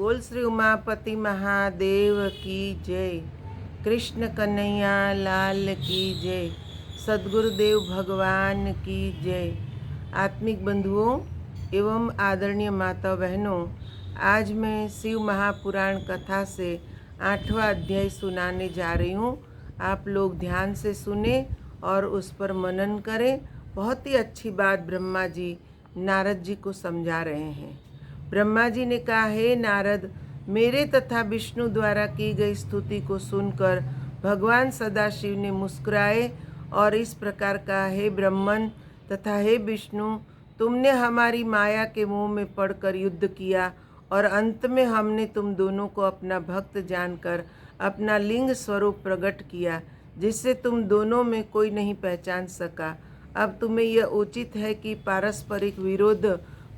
बोल श्री उमापति महादेव की जय। कृष्ण कन्हैया लाल की जय। सद्गुरुदेव भगवान की जय। आत्मिक बंधुओं एवं आदरणीय माता बहनों, आज मैं शिव महापुराण कथा से 8वां अध्याय सुनाने जा रही हूँ। आप लोग ध्यान से सुने और उस पर मनन करें। बहुत ही अच्छी बात ब्रह्मा जी नारद जी को समझा रहे हैं। ब्रह्मा जी ने कहा, हे नारद, मेरे तथा विष्णु द्वारा की गई स्तुति को सुनकर भगवान सदाशिव ने मुस्कुराए और इस प्रकार कहा, हे ब्रह्मन तथा हे विष्णु, तुमने हमारी माया के मोह में पड़कर युद्ध किया और अंत में हमने तुम दोनों को अपना भक्त जानकर अपना लिंग स्वरूप प्रकट किया, जिससे तुम दोनों में कोई नहीं पहचान सका। अब तुम्हें यह उचित है कि पारस्परिक विरोध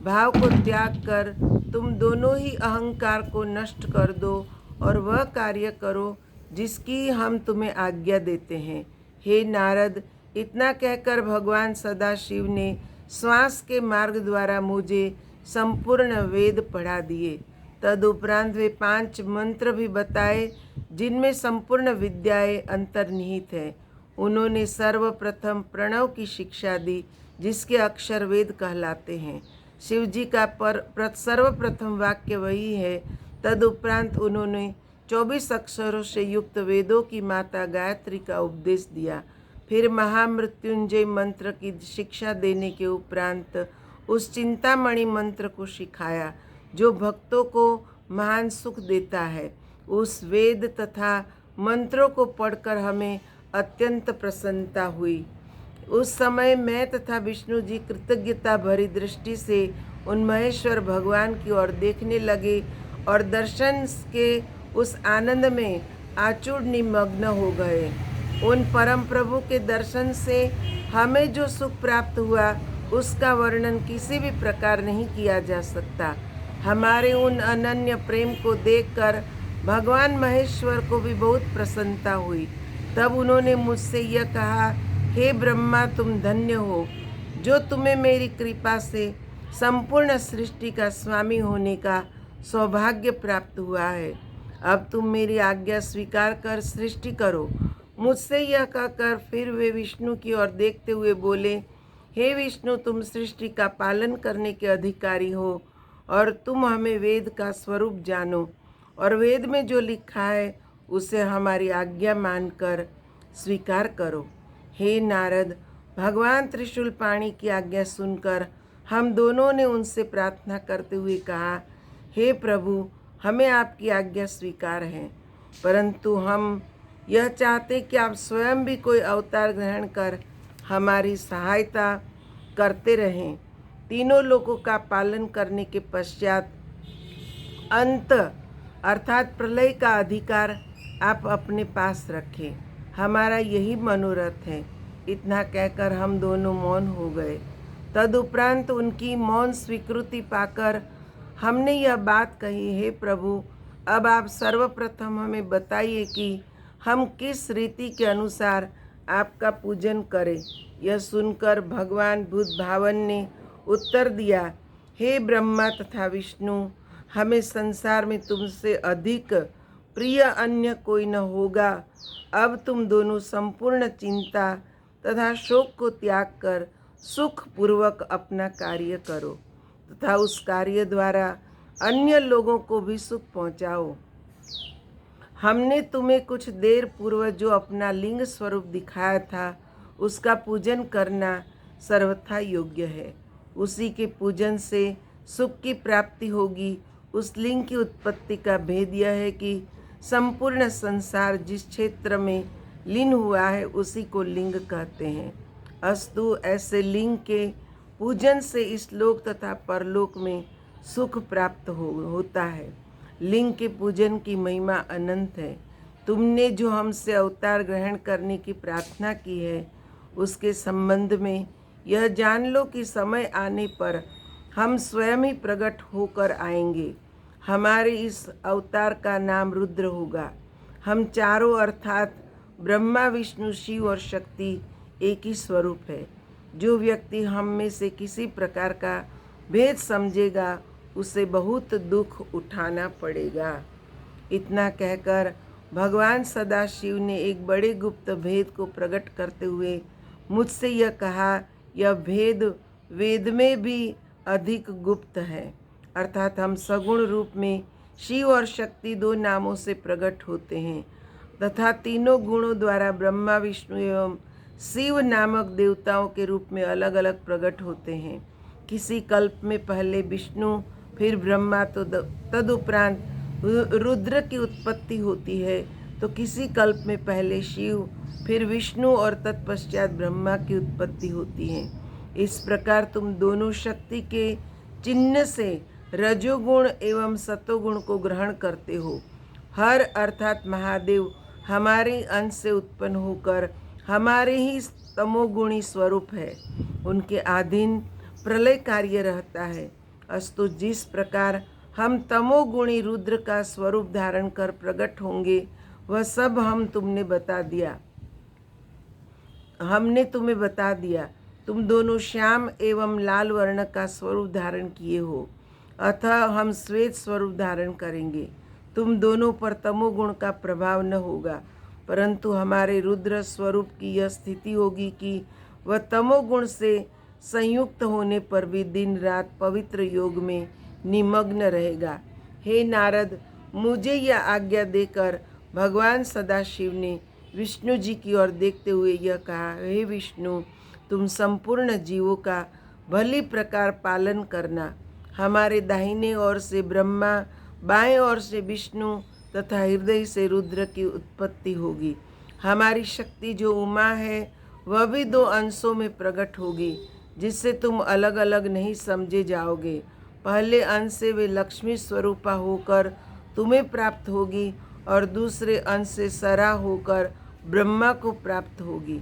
भाव को त्याग कर तुम दोनों ही अहंकार को नष्ट कर दो और वह कार्य करो जिसकी हम तुम्हें आज्ञा देते हैं। हे नारद, इतना कहकर भगवान सदाशिव ने श्वास के मार्ग द्वारा मुझे संपूर्ण वेद पढ़ा दिए। तदुपरांत वे 5 मंत्र भी बताए जिनमें संपूर्ण विद्याएं अंतर्निहित है। उन्होंने सर्वप्रथम प्रणव की शिक्षा दी, जिसके अक्षर वेद कहलाते हैं। शिव जी का सर्वप्रथम वाक्य वही है। तदुपरांत उन्होंने 24 अक्षरों से युक्त वेदों की माता गायत्री का उपदेश दिया। फिर महामृत्युंजय मंत्र की शिक्षा देने के उपरांत उस चिंतामणि मंत्र को सिखाया, जो भक्तों को महान सुख देता है। उस वेद तथा मंत्रों को पढ़कर हमें अत्यंत प्रसन्नता हुई। उस समय मैं तथा विष्णु जी कृतज्ञता भरी दृष्टि से उन महेश्वर भगवान की ओर देखने लगे और दर्शन के उस आनंद में आचूड़ निमग्न हो गए। उन परम प्रभु के दर्शन से हमें जो सुख प्राप्त हुआ, उसका वर्णन किसी भी प्रकार नहीं किया जा सकता। हमारे उन अनन्य प्रेम को देखकर भगवान महेश्वर को भी बहुत प्रसन्नता हुई। तब उन्होंने मुझसे यह कहा, हे ब्रह्मा, तुम धन्य हो, जो तुम्हें मेरी कृपा से संपूर्ण सृष्टि का स्वामी होने का सौभाग्य प्राप्त हुआ है। अब तुम मेरी आज्ञा स्वीकार कर सृष्टि करो। मुझसे यह कहकर फिर वे विष्णु की ओर देखते हुए बोले, हे विष्णु, तुम सृष्टि का पालन करने के अधिकारी हो और तुम हमें वेद का स्वरूप जानो और वेद में जो लिखा है उसे हमारी आज्ञा मानकर स्वीकार करो। हे नारद, भगवान त्रिशूलपाणि की आज्ञा सुनकर हम दोनों ने उनसे प्रार्थना करते हुए कहा, हे प्रभु, हमें आपकी आज्ञा स्वीकार है, परंतु हम यह चाहते कि आप स्वयं भी कोई अवतार ग्रहण कर हमारी सहायता करते रहें। तीनों लोकों का पालन करने के पश्चात अंत अर्थात प्रलय का अधिकार आप अपने पास रखें। हमारा यही मनोरथ है। इतना कहकर हम दोनों मौन हो गए। तदुपरांत उनकी मौन स्वीकृति पाकर हमने यह बात कही, हे प्रभु, अब आप सर्वप्रथम हमें बताइए कि हम किस रीति के अनुसार आपका पूजन करें। यह सुनकर भगवान बुद्धभावन ने उत्तर दिया, हे ब्रह्मा तथा विष्णु, हमें संसार में तुमसे अधिक प्रिय अन्य कोई न होगा। अब तुम दोनों संपूर्ण चिंता तथा शोक को त्याग कर सुख पूर्वक अपना कार्य करो तथा उस कार्य द्वारा अन्य लोगों को भी सुख पहुँचाओ। हमने तुम्हें कुछ देर पूर्व जो अपना लिंग स्वरूप दिखाया था, उसका पूजन करना सर्वथा योग्य है। उसी के पूजन से सुख की प्राप्ति होगी। उस लिंग की उत्पत्ति का भेद यह है कि संपूर्ण संसार जिस क्षेत्र में लीन हुआ है उसी को लिंग कहते हैं। अस्तु, ऐसे लिंग के पूजन से इस लोक तथा परलोक में सुख प्राप्त होता है। लिंग के पूजन की महिमा अनंत है। तुमने जो हमसे अवतार ग्रहण करने की प्रार्थना की है, उसके संबंध में यह जान लो कि समय आने पर हम स्वयं ही प्रकट होकर आएंगे। हमारे इस अवतार का नाम रुद्र होगा। हम चारों अर्थात ब्रह्मा, विष्णु, शिव और शक्ति एक ही स्वरूप है। जो व्यक्ति हम में से किसी प्रकार का भेद समझेगा, उसे बहुत दुख उठाना पड़ेगा। इतना कहकर भगवान सदाशिव ने एक बड़े गुप्त भेद को प्रकट करते हुए मुझसे यह कहा, यह भेद वेद में भी अधिक गुप्त है। अर्थात हम सगुण रूप में शिव और शक्ति दो नामों से प्रकट होते हैं तथा तीनों गुणों द्वारा ब्रह्मा विष्णु एवं शिव नामक देवताओं के रूप में अलग अलग प्रकट होते हैं। किसी कल्प में पहले विष्णु फिर ब्रह्मा तो तदुपरांत रुद्र की उत्पत्ति होती है, तो किसी कल्प में पहले शिव फिर विष्णु और तत्पश्चात ब्रह्मा की उत्पत्ति होती है। इस प्रकार तुम दोनों शक्ति के चिन्ह से रजोगुण एवं सतोगुण को ग्रहण करते हो। हर अर्थात महादेव हमारे अंश से उत्पन्न होकर हमारे ही तमोगुणी स्वरूप है, उनके अधीन प्रलय कार्य रहता है। अस्तु जिस प्रकार हम तमोगुणी रुद्र का स्वरूप धारण कर प्रकट होंगे वह सब हमने तुम्हें बता दिया। तुम दोनों श्याम एवं लाल वर्ण का स्वरूप धारण किए हो, अतः हम श्वेत स्वरूप धारण करेंगे। तुम दोनों पर तमोगुण का प्रभाव न होगा, परंतु हमारे रुद्र स्वरूप की यह स्थिति होगी कि वह तमोगुण से संयुक्त होने पर भी दिन रात पवित्र योग में निमग्न रहेगा। हे नारद, मुझे यह आज्ञा देकर भगवान सदाशिव ने विष्णु जी की ओर देखते हुए यह कहा, हे विष्णु, तुम संपूर्ण जीवों का भली प्रकार पालन करना। हमारे दाहिने ओर से ब्रह्मा, बाएं ओर से विष्णु तथा हृदय से रुद्र की उत्पत्ति होगी। हमारी शक्ति जो उमा है वह भी दो अंशों में प्रकट होगी, जिससे तुम अलग अलग नहीं समझे जाओगे। पहले अंश से वे लक्ष्मी स्वरूपा होकर तुम्हें प्राप्त होगी और दूसरे अंश से सरा होकर ब्रह्मा को प्राप्त होगी।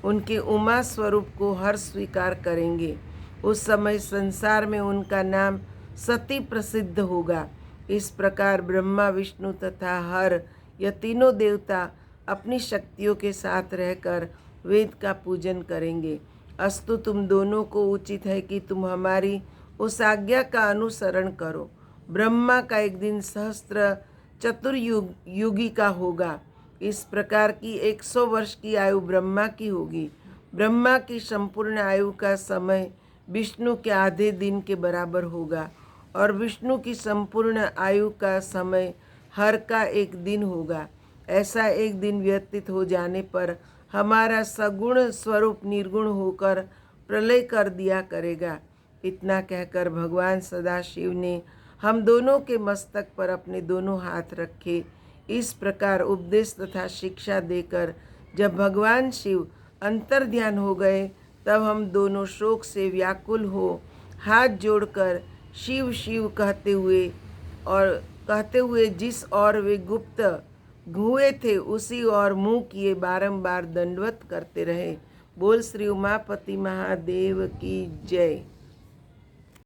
उनके उमा स्वरूप को हर स्वीकार करेंगे। उस समय संसार में उनका नाम सती प्रसिद्ध होगा। इस प्रकार ब्रह्मा, विष्णु तथा हर यह तीनों देवता अपनी शक्तियों के साथ रहकर वेद का पूजन करेंगे। अस्तु तुम दोनों को उचित है कि तुम हमारी उस आज्ञा का अनुसरण करो। ब्रह्मा का एक दिन सहस्त्र चतुर्युगी का होगा। इस प्रकार की 100 वर्ष की आयु ब्रह्मा की होगी। ब्रह्मा की संपूर्ण आयु का समय विष्णु के आधे दिन के बराबर होगा और विष्णु की संपूर्ण आयु का समय हर का एक दिन होगा। ऐसा एक दिन व्यतीत हो जाने पर हमारा सगुण स्वरूप निर्गुण होकर प्रलय कर दिया करेगा। इतना कहकर भगवान सदाशिव ने हम दोनों के मस्तक पर अपने दोनों हाथ रखे। इस प्रकार उपदेश तथा शिक्षा देकर जब भगवान शिव अंतर्ध्यान हो गए, तब हम दोनों शोक से व्याकुल हो हाथ जोड़कर शिव शिव कहते हुए जिस ओर वे गुप्त हुए थे उसी ओर मुँह किए बारंबार दंडवत करते रहे। बोल श्री उमापति महादेव की जय।